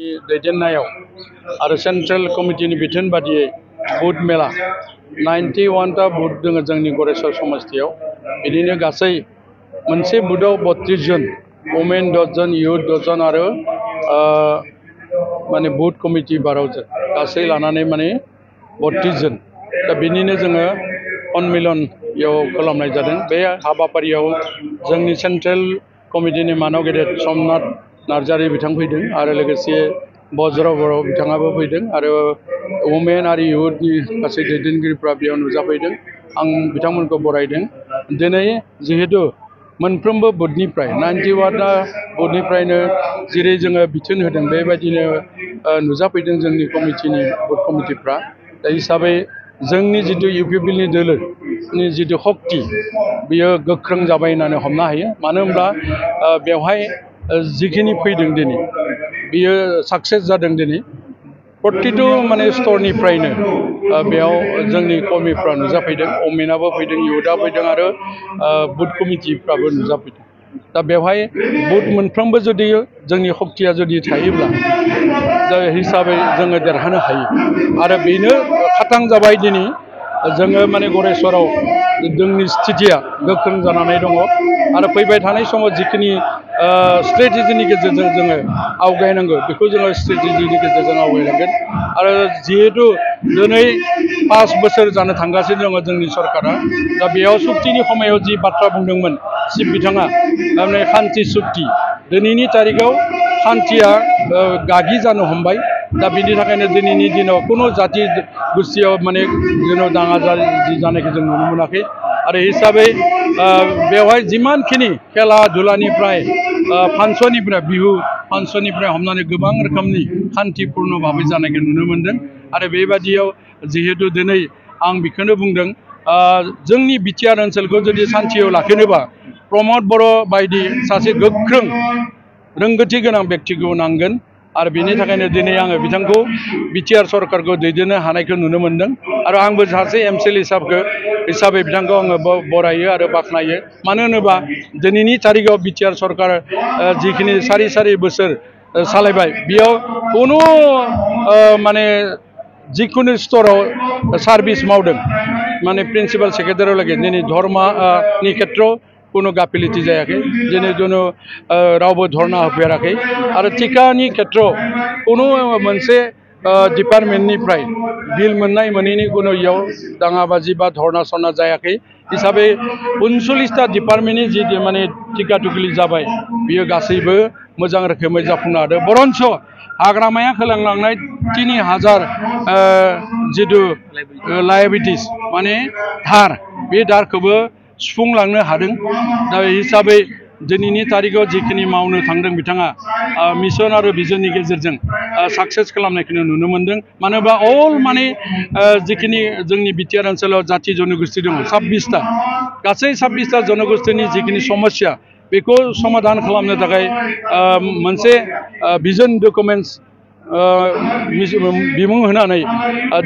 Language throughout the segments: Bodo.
दैदेननायाव आरो सेन्ट्रेल कमिटिनि बिथोन बादियै बुथ मेला 91टा बुथ दङ जोंनि गरेस्वर समष्टियाव। बिदिनो गासै मोनसे बुथआव 32 जन वमेन 10 जन युथ 10 जन आरो माने बुथ कमिटि 12 जन गासै लानानै माने 32 जन। दा बिनिनो जोङो उन्मिलनयाव खालामनाय जादों। बे हाबाफारियाव जोंनि सेन्ट्रेल कमिटिनि मानाव गेदेर समनाथ नार्जारी बिथां फैदों आरो लोगोसे बज्र बर' बिथाङाबो फैदों आरो वमेन आरो युथनि गासै दैदेनगिरिफ्रा बेयाव नुजाफैदों। आं बिथांमोनखौ बरायदों। दिनै जिहेतु मोनफ्रोमबो बुथनिफ्राय 91टा बुथनिफ्रायनो जेरै जोङो बिथोन होदों बेबायदिनो नुजाफैदों जोंनि कमिटिनि बुथ कमिटिफ्रा। दा हिसाबै जोंनि जितु इउपिपिएलनि दोलोनि जितु शक्ति बियो गोख्रों जाबाय होननानै हमनो हायो। मानो होनब्ला बेवहाय जिखिनि फैदों दिनै बियो साक्सेस जादों। दिनै प्रतिटु माने स्तरनिफ्रायनो बेयाव जोंनि कर्मिफ्रा नुजाफैदों। वमेनाबो फैदों, युथआ फैदों आरो बुथ कमिटिफ्राबो नुजाफैदों। दा बेवहाय बुथ मोनफ्रोमबो जुदि जोंनि शक्तिया जुदि थायोब्ला दा हिसाबै जोङो देरहानो हायो आरो बेनो खातां जाबाय। दिनै जोङो माने गरेस्वराव जोंनि स्थितिया गोख्रों जानानै दङ आरो फैबाय थानाय समाव जिखिनि स्ट्रेटेजिनि गेजेरजों जोङो आवगायनांगौ बेखौ जोङो स्ट्रेटेजिनि गेजेरजों आवगायलांगोन। आरो जिहेतु दिनै 5 बोसोर जानो थांगासिनो दङ जोंनि सरकारा, दा बेयाव सुक्तिनि समायाव जि बाथ्रा बुंदोंमोन चिफ बिथाङा माने शान्ति सुक्ति, दिनैनि तारिखाव शान्तिया गागि जानो हमबाय। दा बिनि थाखायनो दिनैनि दिनाव कुनु जाति गोष्ठियाव माने दाङा जानायखौ जों नुनो मोनाखै। आरो हिसाबै बेवहाय जिमानखिनि खेला धुलानिफ्राय फांसननिफ्राय बिहु फांसननिफ्राय हमनानै गोबां रोखोमनि शान्तिपूर्ण भाबै जानायखौ नुनो मोनदों। आरो बेबादियाव जिहेतु दिनै आं बेखौनो बुंदों जोंनि बिटिआर ओनसोलखौ जुदि शान्तियाव लाखिनोबा प्रमद बर' बायदि सासे गोख्रों रोंगौथि गोनां व्यक्तिखौ नांगोन। आरो बेनि थाखायनो दिनै आङो बिथांखौ बिटिआर सरकारखौ दैदेननो हानायखौ नुनो मोनदों। आरो आंबो सासे एमसिएल हिसाबै बिथांखौ आङो बरायो आरो बाख्नायो। मानो होनोबा दिनैनि तारिखाव बिटिआर सरकार जिखिनि सारि बोसोर सालायबाय बेयाव कुनु माने जिखुनु स्तराव सार्भिस मावदों माने प्रिन्सिपाल सेक्रेटारियाव दिनै धर्मनि खेत्रआव कुनु गाफिलति जायाखै। दिनै कुनु रावबो धरना होफेराखै आरो टिकानि खेत्रआव कुनु मोनसे डिपार्टमेन्टनिफ्राय बिल मोननाय मोनैनि कुनु इयाव दाङाबाजि बा धरना सरना जायाखै। हिसाबै 39टा डिपार्टमेन्टनि जि माने टिका टुकिलि जाबाय बियो गासैबो मोजां रोखोमै जाफुंनो हादों। बरन्स हाग्रामाया होलांलांनाय 3000 जितु लायबिलिटिस माने धार बे धारखौबो सुफुंलांनो हादों। दा हिसाबै दिनैनि तारिखाव जिखिनि मावनो थांदों बिथाङा मिशन आरो भिजननि गेजेरजों साक्सेस खालामनायखौ नुनो मोनदों। मानो होनबा अल माने जिखिनि जोंनि बिटिआर ओनसोलाव जाति जनगोष्ठी दङ 26टा, गासै 26टा जनगोष्ठीनि जिखिनि समस्या बेखौ समाधान खालामनो थाखाय मोनसे भिजन डकुमेन्ट्स बिमुं होनानै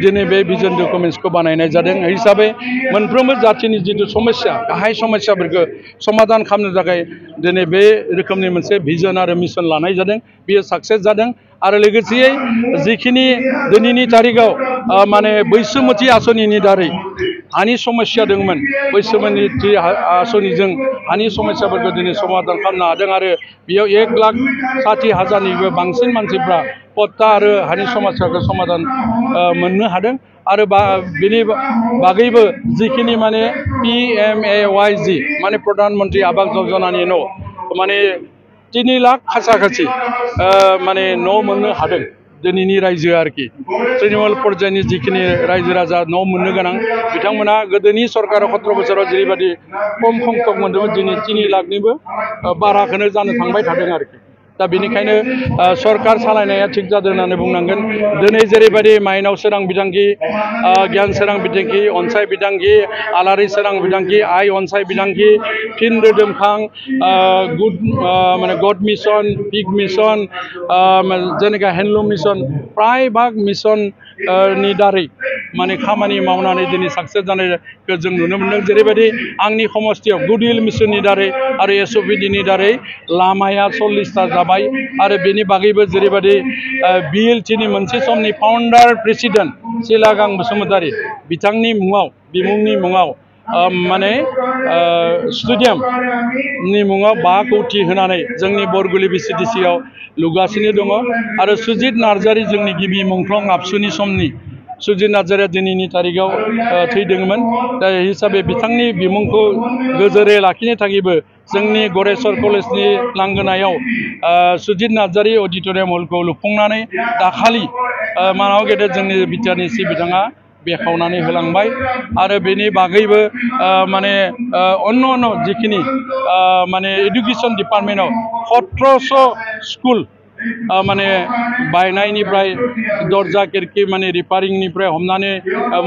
दिनै बे भिजन डकुमेन्ट्सखौ बानायनाय जादों। हिसाबै मोनफ्रोमबो जातिनि जितु समस्या गाहाय समस्याफोरखौ समाधान खालामनो थाखाय दिनै बे रोखोमनि मोनसे भिजन आरो मिशन लानाय जादों। बियो साक्सेस जादों। आरो लोगोसेयै जिखिनि दिनैनि तारिखाव माने बैसोमुथि आसनिनि दारै हानि समस्या दंमोन, बैसोमुथि आसनिजों हानि समस्याफोरखौ दिनै समाधान खालामनो हादों। आरो बेयाव 1,60,000निबो बांसिन मानसिफ्रा पट्टा आरो हानि समस्याखौ समाधान मोननो हादों। आरो बेनि बागैबो जिखिनि माने PMAYG माने प्रधान मन्त्रि आवास योजनानि न' माने 3 लाख खाथि माने न' मोननो हादों दिनैनि रायजोआ आरोखि। तृणमूल पर्यायनि जिखिनि रायजो राजा न' मोननो गोनां बिथांमोना गोदोनि सरकाराव 17 बोसोराव जेरैबायदि खम संख्यक मोन्दोंमोन दिनै 3 लाखनिबो बाराखौनो जानो थांबाय थादों आरोखि। दा बेनिखायनो सरकार सालायनाया थिग जादों होननानै बुंनांगोन। दिनै जेरैबायदि माइनाव सोरां बिथांखि, गियान सोरां बिथांखि, अनसाय बिथांखि, आलारि सोरां बिथांखि, आइ अनसाय बिथांखि, फिन रोदोमखां, माने गड मिशन, पिग मिशन, जेनेका हेन्डलुम मिशन, प्राय भाग मिशननि दारै माने खामानि मावनानै दिनै साक्सेस जानायखौ जों नुनो मोन्दों जेरैबायदि आंनि समस्तियाव गुडविल मिसननि दारै आरो एसअपिडिनि दारै लामाया 40टा जाबाय आरो बेनि बागैबो जेरैबायदि बिएलटिनि मोनसे समनि फाउन्डार प्रेसिडेन्ट सिलागां बसुमतारी बिथांनि मुङाव बिमुंनि मुङाव माने स्टेडियामनि मुङाव 5 कोटि होनानै जोंनि बरगुलि बिसिडिसिआव लुगासिनो दङ आरो सुजित नार्जारी जोंनि गिबि मुंख्लं आबसुनि समनि सुजित नार्जारीया दिनैनि तारिखआव थैदोंमोन दा हिसाबै बिथांनि बिमुंखौ गोजोरै लाखिनो थाखायबो जोंनि गरेस्वर कलेजनि लांगोनायाव सुजित नार्जारी अडिटोरियाम हलखौ लुफुंनानै दाखालि मानाव गेदेर जोंनि बिटिआरनि सि बिथाङा बेखावनानै होलांबाय आरो बेनि बागैबो माने अन्य जिखिनि माने एडुकेशन डिपार्टमेन्टआव 1700 स्कुल माने बायनायनिफ्राय दरजा खिरखि माने रिपारिंनिफ्राय हमनानै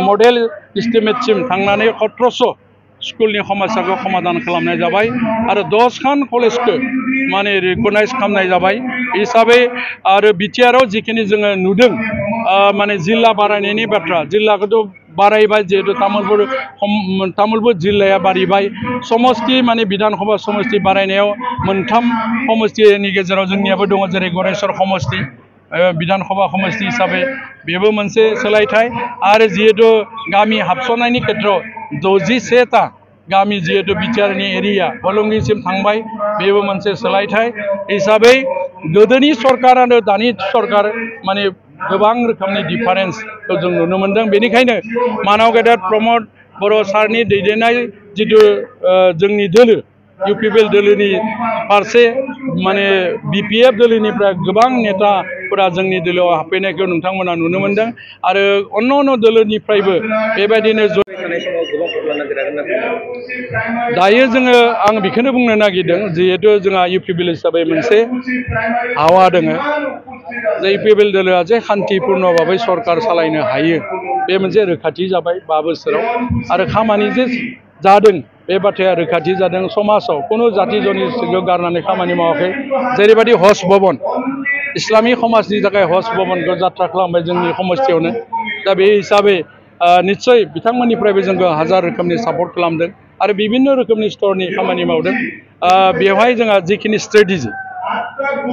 मडेल इस्टिमेटसिम थांनानै 1700 स्कुलनि समस्याखौ समाधान खालामनाय जाबाय आरो 10 खान कलेजखौ माने रिकगनाइज खालामनाय जाबाय हिसाबै आरो बिटिआरआव जिखिनि जोङो नुदों माने जिल्ला बारायनायनि बाथ्रा जिल्लाखौथ' बारायबाय जिहेतु तामुलपुर जिल्लाया बारिबाय समस्ति माने बिधान सभा समस्ति बारायनायाव 3 समस्तिनि गेजेराव जोंनियाबो दङ जेरै गरेस्वर समस्ति बिधान सभा समस्ति हिसाबै बेबो मोनसे सोलायथाय आरो जिहेतु गामि हाबसननायनि खेत्रआव 61टा गामि जिहेतु बिटिआरनि एरिया हलंगिसिम थांबाय बेबो मोनसे सोलायथाय हिसाबै गोदोनि सरकार आरो दानि सरकार माने गोबां रोखोमनि डिफारेन्सखौ जों नुनो मोन्दों बेनिखायनो मानाव गेदेर प्रमद बर' सारनि दैदेननाय जिथु जोंनि दोलो इउपिपिएल दोलोनि फारसे माने बिपिएफ दोलोनिफ्राय गोबां नेताफोरा जोंनि दोलोआव हाबफैनायखौ नोंथांमोना नुनो मोन्दों आरो अन्य दोलोनिफ्रायबो बेबायदिनो दायो जोङो आं बेखौनो बुंनो नागिरदों जिहेतु जोंहा इउपिपिएल हिसाबै मोनसे हावा दङ जे इउपिपिएल दोलोआ जे शान्तिपूर्ण भाबै सरकार सालायनो हायो बे मोनसे रोखाथि जाबाय 5 बोसोराव आरो खामानि जे जादों बे बाथ्राया रोखाथि जादों समाजाव खुनु जाति जनजातिखौ गारनानै खामानि मावाखै जेरैबायदि हज भवन इस्लामिक समाजनि थाखाय हज भवनखौ जात्रा खालामबाय जोंनि समस्तियावनो दा बे हिसाबै निश्चय बिथांमोननिफ्रायबो जोंखौ हाजार रोखोमनि सापर्ट खालामदों आरो बिभिन्न रोखोमनि स्तरनि खामानि मावदों बेवहाय जोंहा जिखिनि स्ट्रेटेजि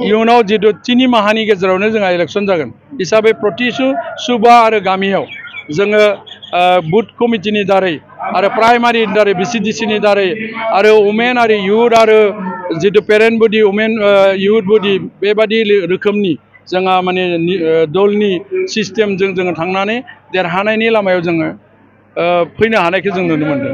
इयुनाव जितु 3 माहानि गेजेरावनो जोंहा इलेक्सन जागोन हिसाबै प्रतिसु सुबा आरो गामियाव जोङो बुथ कमिटिनि दारै आरो प्राइमारिनि दारै बिसिडिसिनि दारै आरो वुमेन आरो युथ आरो जितु पेरेन्ट बडि वुमेन युथ बडि बेबादि रोखोमनि जोंहा माने दलनि सिस्टेमजों जोङो थांनानै देरहानायनि लामायाव जोङो फैनो हानायखौ जों नुनो मोन्दों